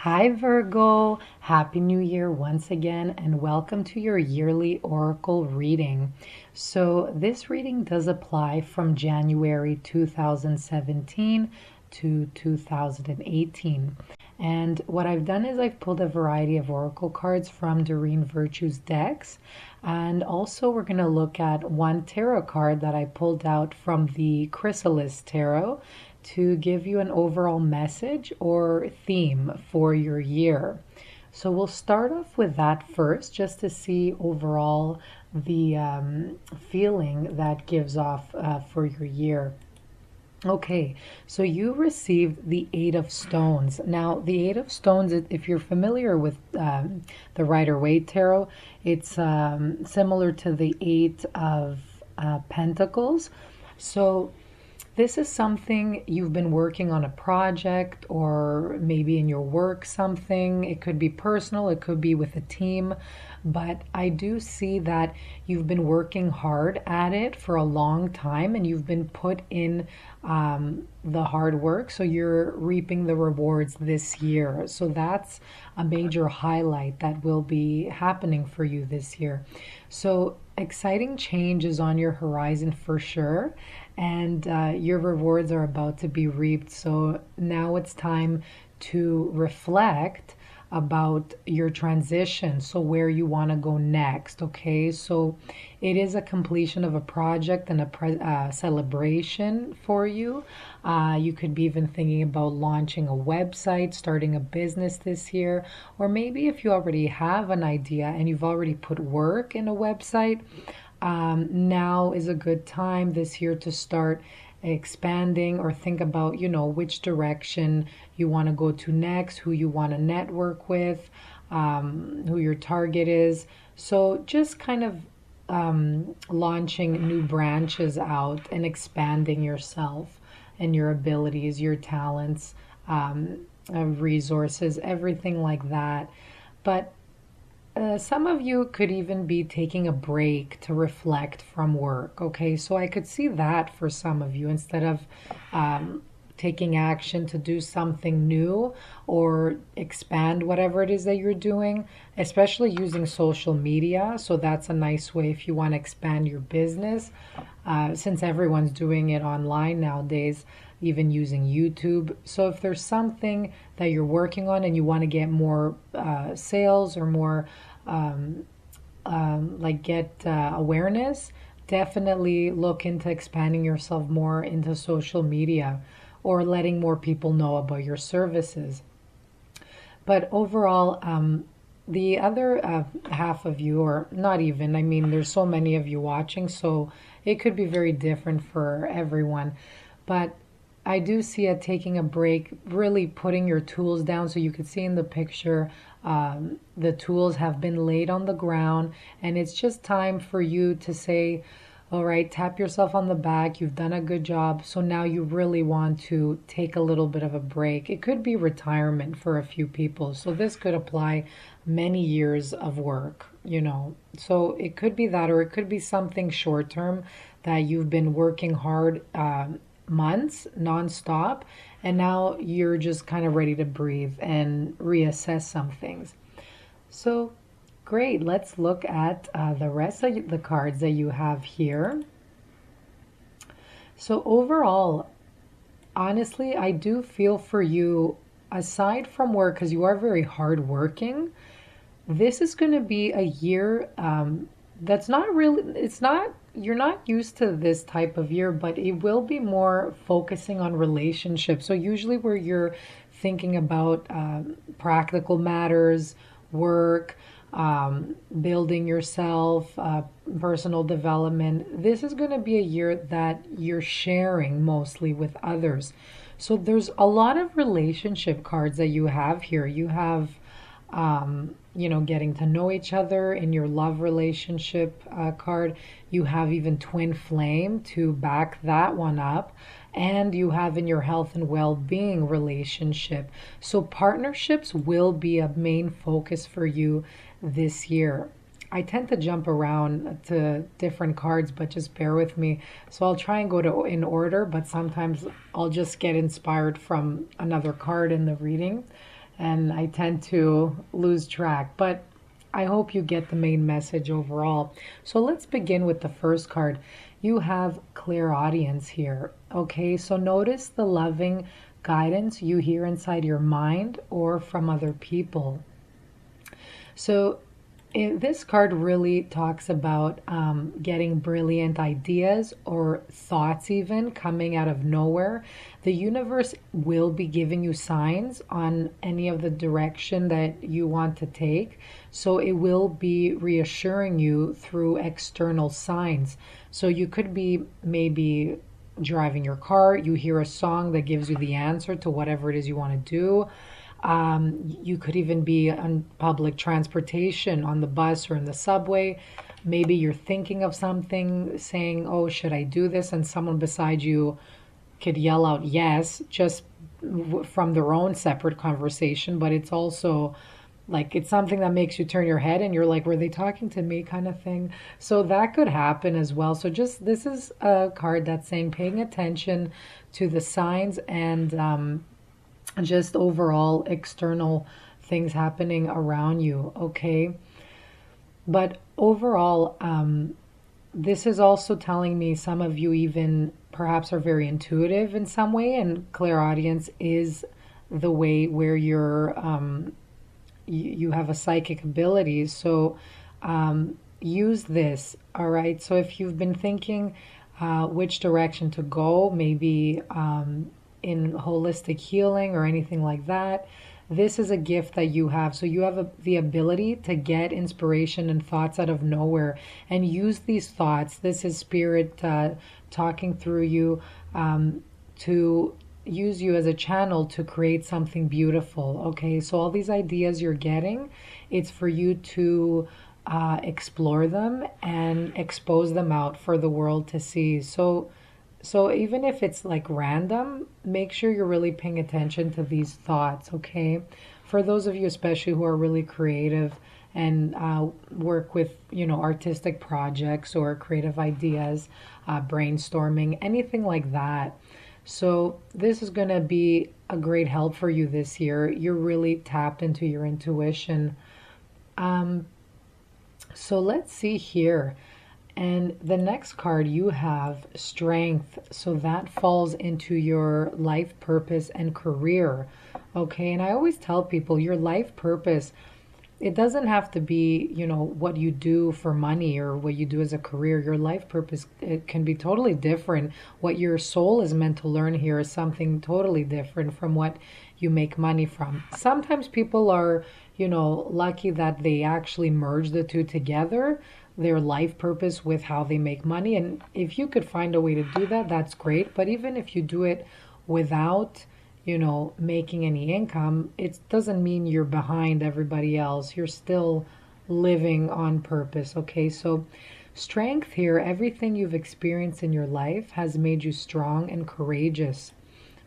Hi Virgo, Happy New Year once again, and welcome to your yearly oracle reading. So, this reading does apply from January 2017 to 2018. And what I've done is I've pulled a variety of oracle cards from Doreen Virtue's decks. And also, we're going to look at one tarot card that I pulled out from the Chrysalis tarot to give you an overall message or theme for your year. So we'll start off with that first just to see overall the feeling that gives off for your year. Okay, so you received the Eight of Stones. Now, the Eight of Stones, if you're familiar with the Rider-Waite Tarot, it's similar to the Eight of Pentacles. So this is something you've been working on, a project, or maybe in your work something. It could be personal, it could be with a team, but I do see that you've been working hard at it for a long time and you've been put in the hard work, so you're reaping the rewards this year. So that's a major highlight that will be happening for you this year. So exciting change is on your horizon for sure, and your rewards are about to be reaped. So now it's time to reflect about your transition, so where you want to go next. Okay, so it is a completion of a project and a celebration for you. You could be even thinking about launching a website, starting a business this year, or maybe if you already have an idea and you've already put work in a website, now is a good time this year to start expanding or think about, which direction you want to go to next, who you want to network with, who your target is. So just kind of launching new branches out and expanding yourself and your abilities, your talents, resources, everything like that. But some of you could even be taking a break to reflect from work. Okay, so I could see that for some of you, instead of taking action to do something new or expand whatever it is that you're doing, especially using social media. So that's a nice way if you want to expand your business, since everyone's doing it online nowadays, even using YouTube. So if there's something that you're working on and you want to get more sales or more get awareness, definitely look into expanding yourself more into social media or letting more people know about your services. But overall, the other half of you, or not even, I mean, there's so many of you watching, so it could be very different for everyone. But I do see it taking a break, really putting your tools down. So you could see in the picture, the tools have been laid on the ground, and it's just time for you to say, all right, tap yourself on the back. You've done a good job. So now you really want to take a little bit of a break. It could be retirement for a few people. So this could apply many years of work, So it could be that, or it could be something short term that you've been working hard months nonstop, and now you're just kind of ready to breathe and reassess some things. So great, let's look at the rest of the cards that you have here. So overall, honestly, I do feel for you, aside from work, because you are very hardworking, this is going to be a year that's not really, you're not used to this type of year, but it will be more focusing on relationships. So usually where you're thinking about practical matters, work, building yourself, personal development, this is going to be a year that you're sharing mostly with others. So there's a lot of relationship cards that you have here. You have getting to know each other in your love relationship card. You have even twin flame to back that one up. And you have in your health and well-being relationship. So partnerships will be a main focus for you this year. I tend to jump around to different cards, but just bear with me. So I'll try and go in order, but sometimes I'll just get inspired from another card in the reading. and I tend to lose track. But I hope you get the main message overall. So let's begin with the first card. You have clear audience here. Okay, so notice the loving guidance you hear inside your mind or from other people. So this card really talks about getting brilliant ideas or thoughts even coming out of nowhere. The universe will be giving you signs on any of the direction that you want to take. So it will be reassuring you through external signs. So you could be maybe driving your car, you hear a song that gives you the answer to whatever it is you want to do. You could even be on public transportation, on the bus or in the subway. Maybe you're thinking of something, saying, oh, should I do this? And someone beside you could yell out yes, just from their own separate conversation. But it's also like it's something that makes you turn your head and you're like, were they talking to me, kind of thing. So that could happen as well. So just this is a card that's saying paying attention to the signs and just overall external things happening around you. Okay, but overall this is also telling me some of you even perhaps are very intuitive in some way, and clairaudience is the way where you have a psychic ability. So use this. All right, so if you've been thinking which direction to go, maybe in holistic healing or anything like that, this is a gift that you have. So you have the ability to get inspiration and thoughts out of nowhere and use these thoughts. This is spirit talking through you to use you as a channel to create something beautiful. Okay, so all these ideas you're getting, it's for you to explore them and expose them out for the world to see. So even if it's like random, make sure you're really paying attention to these thoughts, okay? For those of you especially who are really creative and work with, artistic projects or creative ideas, brainstorming, anything like that. So this is going to be a great help for you this year. You're really tapped into your intuition. So let's see here. And the next card you have strength. So that falls into your life purpose and career. Okay. And I always tell people your life purpose, it doesn't have to be, what you do for money or what you do as a career. Your life purpose, it can be totally different. What your soul is meant to learn here is something totally different from what you make money from. Sometimes people are, lucky that they actually merge the two together, their life purpose with how they make money. And if you could find a way to do that, that's great. But even if you do it without, making any income, it doesn't mean you're behind everybody else. You're still living on purpose. Okay, so strength here, everything you've experienced in your life has made you strong and courageous.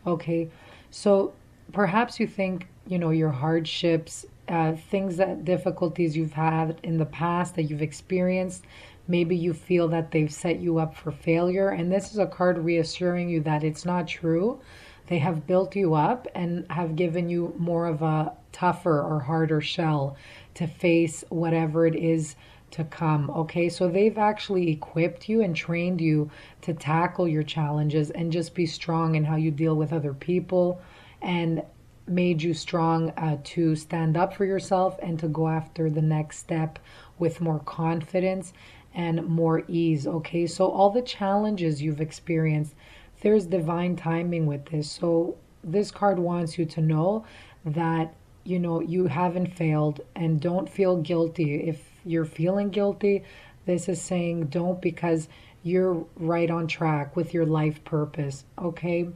Okay, so perhaps you think, your hardships, difficulties you've had in the past that you've experienced, maybe you feel that they've set you up for failure. And this is a card reassuring you that it's not true. They have built you up and have given you more of a tougher or harder shell to face whatever it is to come. Okay, so they've actually equipped you and trained you to tackle your challenges and just be strong in how you deal with other people, and made you strong to stand up for yourself and to go after the next step with more confidence and more ease. Okay, so all the challenges you've experienced, there's divine timing with this. So this card wants you to know that, you haven't failed, and don't feel guilty. If you're feeling guilty, this is saying don't, because you're right on track with your life purpose. Okay,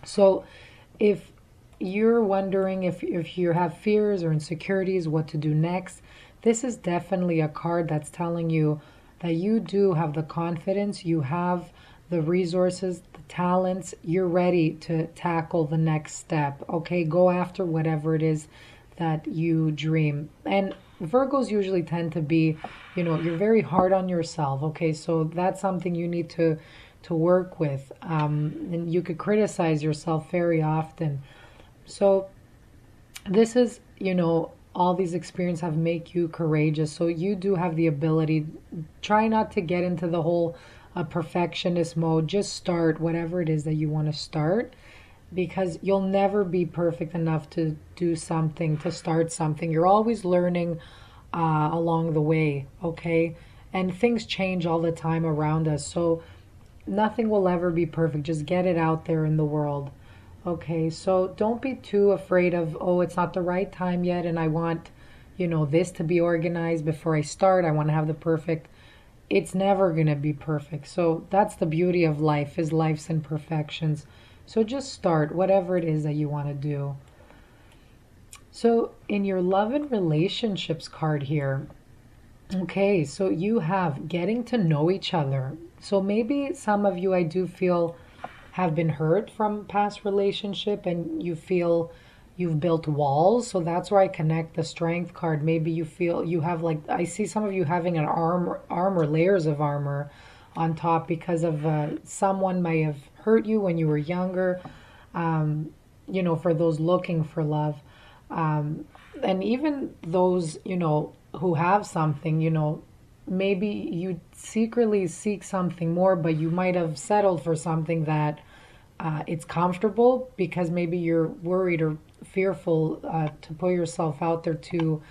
so if you're wondering if you have fears or insecurities, what to do next, this is definitely a card that's telling you that you do have the confidence, you have the resources, the talents, you're ready to tackle the next step. Okay, go after whatever it is that you dream. And Virgos usually tend to be, you're very hard on yourself. Okay, so that's something you need to work with. And you could criticize yourself very often. So This is, all these experiences have make you courageous. So you do have the ability. Try not to get into the whole perfectionist mode. Just start whatever it is that you want to start, because you'll never be perfect enough to do something, to start something. You're always learning along the way, okay? And things change all the time around us. So nothing will ever be perfect. Just get it out there in the world. Okay, so don't be too afraid of, oh, it's not the right time yet, and I want, this to be organized before I start. I want to have the perfect. It's never going to be perfect. So that's the beauty of life, is life's imperfections. So just start whatever it is that you want to do. So in your love and relationships card here, okay, so you have getting to know each other. So maybe some of you, I do feel, have been hurt from past relationship, and you feel you've built walls. So that's where I connect the strength card. Maybe you feel you have, like, I see some of you having an armor, layers of armor on top, because of someone may have hurt you when you were younger. For those looking for love, and even those, who have something, maybe you secretly seek something more, but you might have settled for something that it's comfortable, because maybe you're worried or fearful to put yourself out there to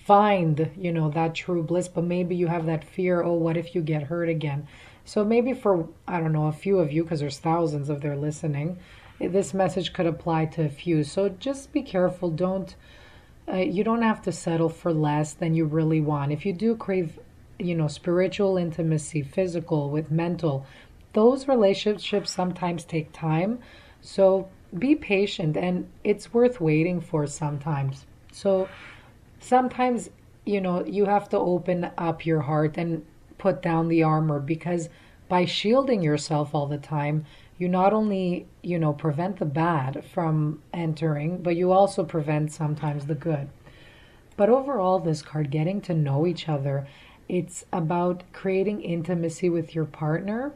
find, that true bliss. But maybe you have that fear, oh, what if you get hurt again? So maybe for, I don't know, a few of you, because there's thousands of there listening, this message could apply to a few. So just be careful. You don't have to settle for less than you really want. If you do crave, spiritual intimacy, physical with mental, those relationships sometimes take time. So be patient, and it's worth waiting for sometimes. So sometimes, you have to open up your heart and put down the armor, because by shielding yourself all the time, you not only, prevent the bad from entering, but you also prevent sometimes the good. But overall, this card, getting to know each other, it's about creating intimacy with your partner,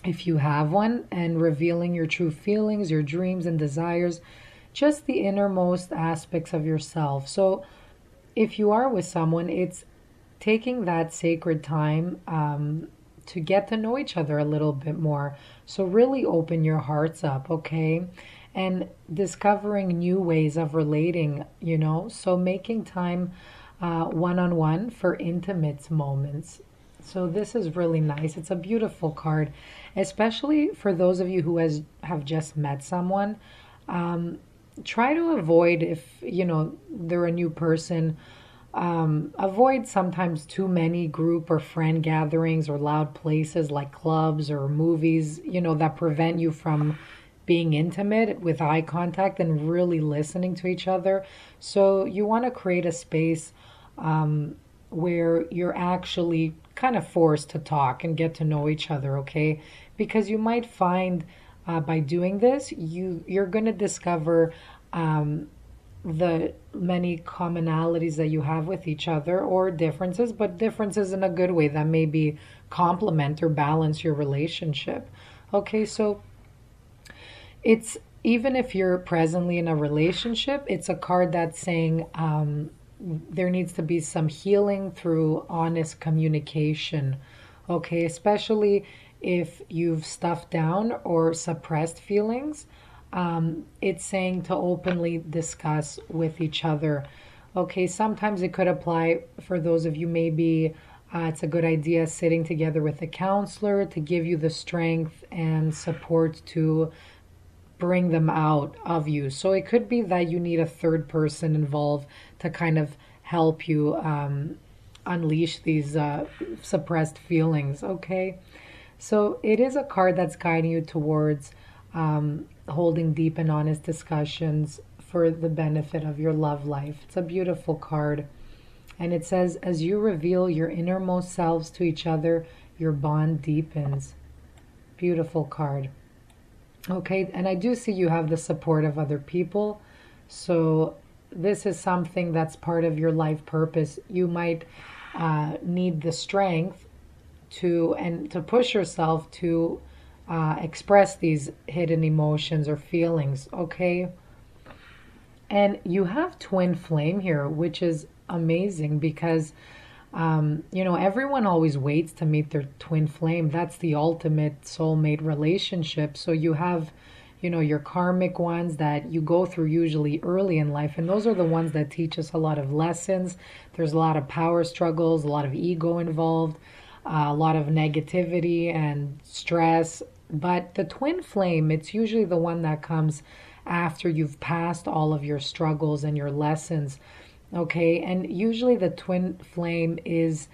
if you have one, and revealing your true feelings, your dreams and desires, just the innermost aspects of yourself. So if you are with someone, it's taking that sacred time to get to know each other a little bit more. So really open your hearts up, okay? And discovering new ways of relating, so making time one-on-one for intimate moments. So this is really nice. It's a beautiful card, especially for those of you who have just met someone. Try to avoid, if they're a new person, avoid sometimes too many group or friend gatherings or loud places like clubs or movies, that prevent you from being intimate with eye contact and really listening to each other. So you want to create a space where you're actually kind of forced to talk and get to know each other, okay? Because you might find by doing this, you're going to discover the many commonalities that you have with each other, or differences, but differences in a good way that maybe complement or balance your relationship. Okay, so it's, even if you're presently in a relationship, it's a card that's saying there needs to be some healing through honest communication. Okay, especially if you've stuffed down or suppressed feelings. It's saying to openly discuss with each other. Okay, sometimes it could apply for those of you, maybe it's a good idea sitting together with a counselor to give you the strength and support to bring them out of you. So it could be that you need a third person involved to kind of help you unleash these suppressed feelings. Okay, so it is a card that's guiding you towards holding deep and honest discussions for the benefit of your love life. It's a beautiful card. And it says, as you reveal your innermost selves to each other, your bond deepens. Beautiful card. Okay, and I do see you have the support of other people. So this is something that's part of your life purpose. You might need the strength to push yourself to express these hidden emotions or feelings, okay? And you have twin flame here, which is amazing because, everyone always waits to meet their twin flame. That's the ultimate soulmate relationship. So you have, your karmic ones that you go through usually early in life. And those are the ones that teach us a lot of lessons. There's a lot of power struggles, a lot of ego involved, a lot of negativity and stress. But the twin flame, it's usually the one that comes after you've passed all of your struggles and your lessons. Okay, and usually the twin flame is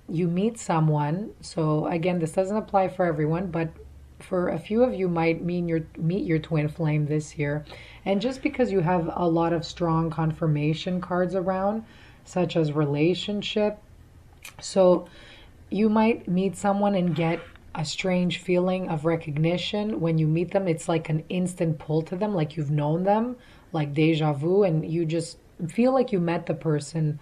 you meet someone. So again, this doesn't apply for everyone, but for a few of you might meet your twin flame this year. And just because you have a lot of strong confirmation cards around, such as relationship, so you might meet someone and get a strange feeling of recognition when you meet them. It's like an instant pull to them, like you've known them, like deja vu, and you just feel like you met the person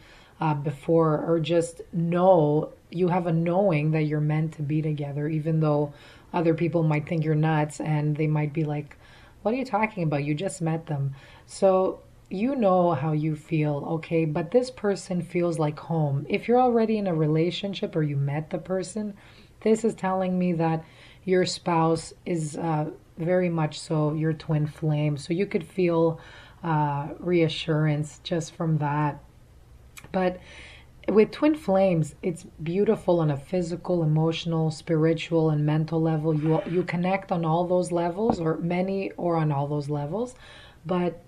before, or just know you have a knowing that you're meant to be together, even though other people might think you're nuts and they might be like, what are you talking about? You just met them. So you know how you feel, okay? But this person feels like home. If you're already in a relationship or you met the person, this is telling me that your spouse is very much so your twin flame. So you could feel reassurance just from that. But with twin flames, it's beautiful on a physical, emotional, spiritual, and mental level. You connect on all those levels, or many, or on all those levels. But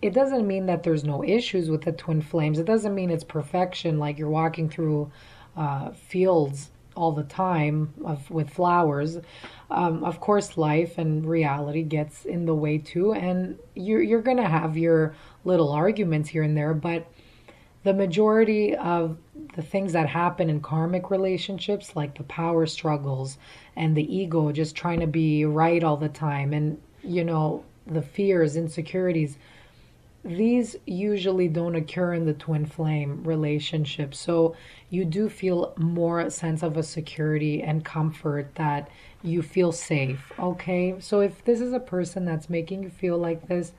it doesn't mean that there's no issues with the twin flames. It doesn't mean it's perfection, like you're walking through fields all the time with flowers. Of course, life and reality gets in the way too, and you're gonna have your little arguments here and there, but the majority of the things that happen in karmic relationships, like the power struggles and the ego just trying to be right all the time, and the fears, insecurities, these usually don't occur in the twin flame relationship. So you do feel more sense of a security and comfort, that you feel safe. Okay, so if this is a person that's making you feel like this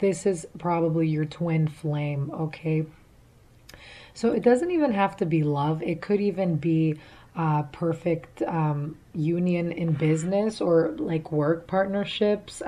is probably your twin flame. Okay, so it doesn't even have to be love. It could even be perfect union in business, or like work partnerships,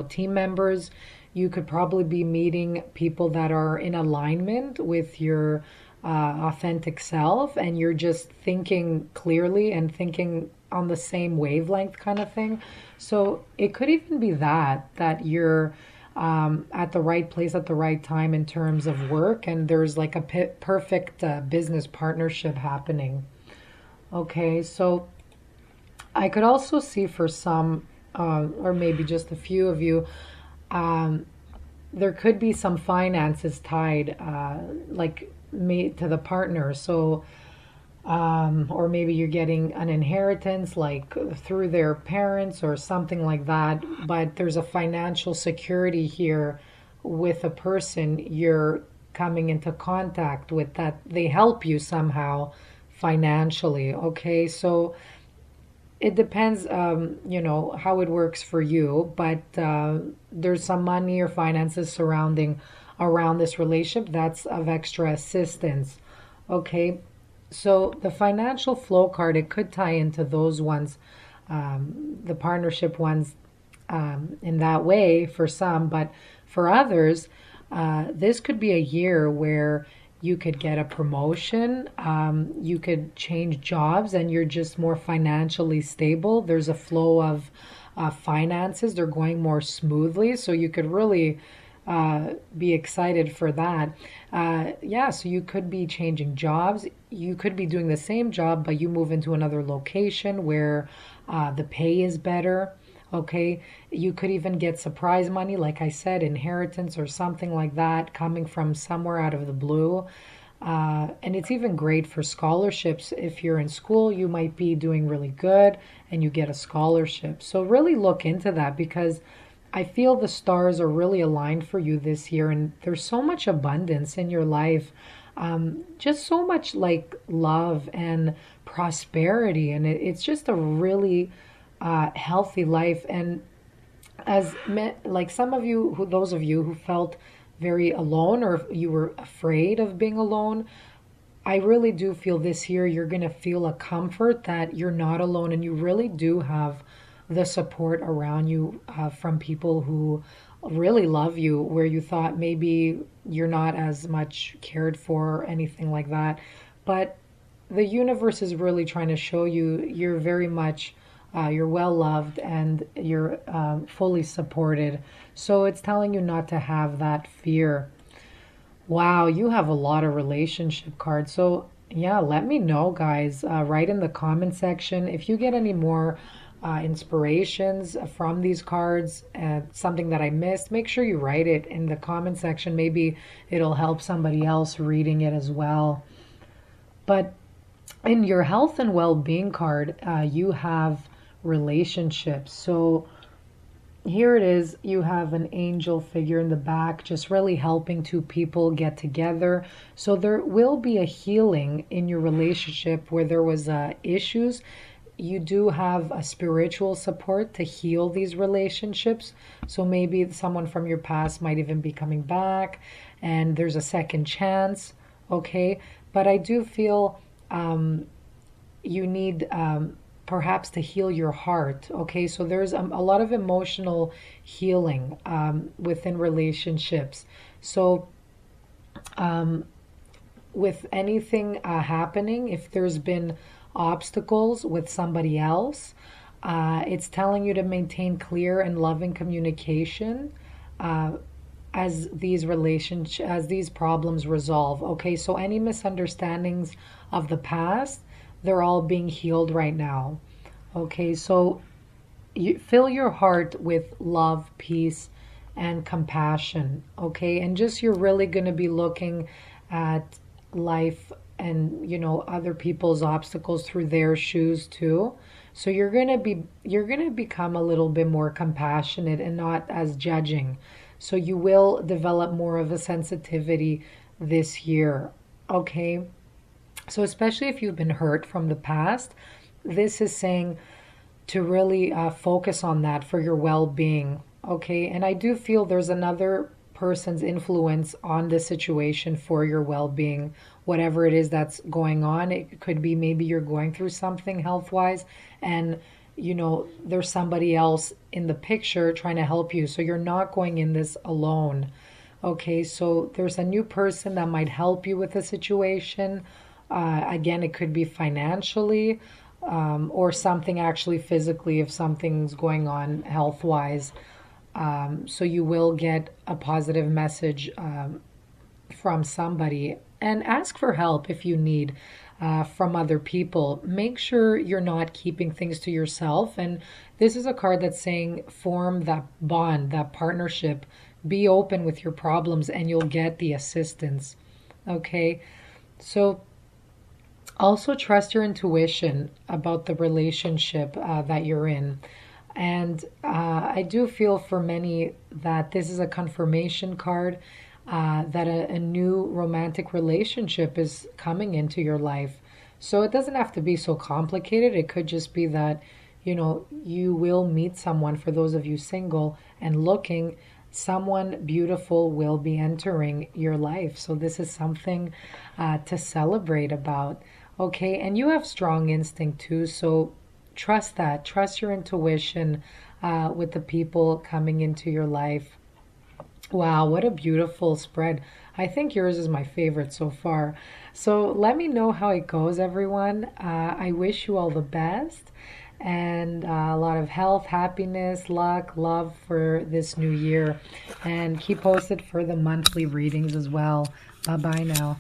team members. You could probably be meeting people that are in alignment with your authentic self, and you're just thinking clearly and thinking on the same wavelength kind of thing. So it could even be that you're at the right place at the right time in terms of work, and there's like a perfect business partnership happening. Okay, so I could also see for some, or maybe just a few of you, there could be some finances tied, like made to the partner. So, or maybe you're getting an inheritance, like through their parents or something like that. But there's a financial security here with a person you're coming into contact with, that they help you somehow financially. Okay, so it depends, how it works for you, but there's some money or finances surrounding around this relationship that's of extra assistance. Okay, so the financial flow card, it could tie into those ones, the partnership ones, in that way for some, but for others, this could be a year where you could get a promotion, you could change jobs, and you're just more financially stable. There's a flow of finances, they're going more smoothly, so you could really be excited for that. Yeah, so you could be changing jobs. You could be doing the same job, but you move into another location where the pay is better. Okay, you could even get surprise money, like I said, inheritance or something like that, coming from somewhere out of the blue. And it's even great for scholarships. If you're in school, you might be doing really good and you get a scholarship. So really look into that, because I feel the stars are really aligned for you this year, and there's so much abundance in your life. Just so much like love and prosperity, and it's just a really healthy life. And like some of you, those of you who felt very alone or you were afraid of being alone, I really do feel this year you're going to feel a comfort that you're not alone and you really do have the support around you from people who really love you, where you thought maybe you're not as much cared for or anything like that. But the universe is really trying to show you you're very much you're well loved and you're fully supported. So it's telling you not to have that fear. Wow, you have a lot of relationship cards. So, yeah, let me know, guys. Write in the comment section if you get any more inspirations from these cards, something that I missed. Make sure you write it in the comment section. Maybe it'll help somebody else reading it as well. But in your health and well-being card, you have relationships. So, here it is. You have an angel figure in the back, just really helping two people get together. So there will be a healing in your relationship where there was issues. You do have a spiritual support to heal these relationships. So maybe someone from your past might even be coming back and there's a second chance. Okay. But I do feel you need perhaps to heal your heart. Okay, so there's a lot of emotional healing within relationships. So with anything happening, if there's been obstacles with somebody else, it's telling you to maintain clear and loving communication as these problems resolve. Okay, so any misunderstandings of the past, they're all being healed right now. Okay, so you fill your heart with love, peace, and compassion. Okay, and just you're really going to be looking at life and other people's obstacles through their shoes too. So you're going to become a little bit more compassionate and not as judging. So you will develop more of a sensitivity this year. Okay, so especially if you've been hurt from the past, this is saying to really focus on that for your well-being. Okay, and I do feel there's another person's influence on the situation for your well-being, whatever it is that's going on. It could be maybe you're going through something health-wise and there's somebody else in the picture trying to help you, so you're not going in this alone. Okay, so there's a new person that might help you with the situation. Again, it could be financially or something actually physically if something's going on health-wise. So you will get a positive message from somebody. And ask for help if you need from other people. Make sure you're not keeping things to yourself. And this is a card that's saying form that bond, that partnership. Be open with your problems and you'll get the assistance. Okay, so also trust your intuition about the relationship that you're in. And I do feel for many that this is a confirmation card that a new romantic relationship is coming into your life. So it doesn't have to be so complicated. It could just be that, you will meet someone, for those of you single and looking, someone beautiful will be entering your life. So this is something to celebrate about. Okay, and you have strong instinct too, so trust that. Trust your intuition with the people coming into your life. Wow, what a beautiful spread. I think yours is my favorite so far. So let me know how it goes, everyone. I wish you all the best and a lot of health, happiness, luck, love for this new year. And keep posted for the monthly readings as well. Bye-bye now.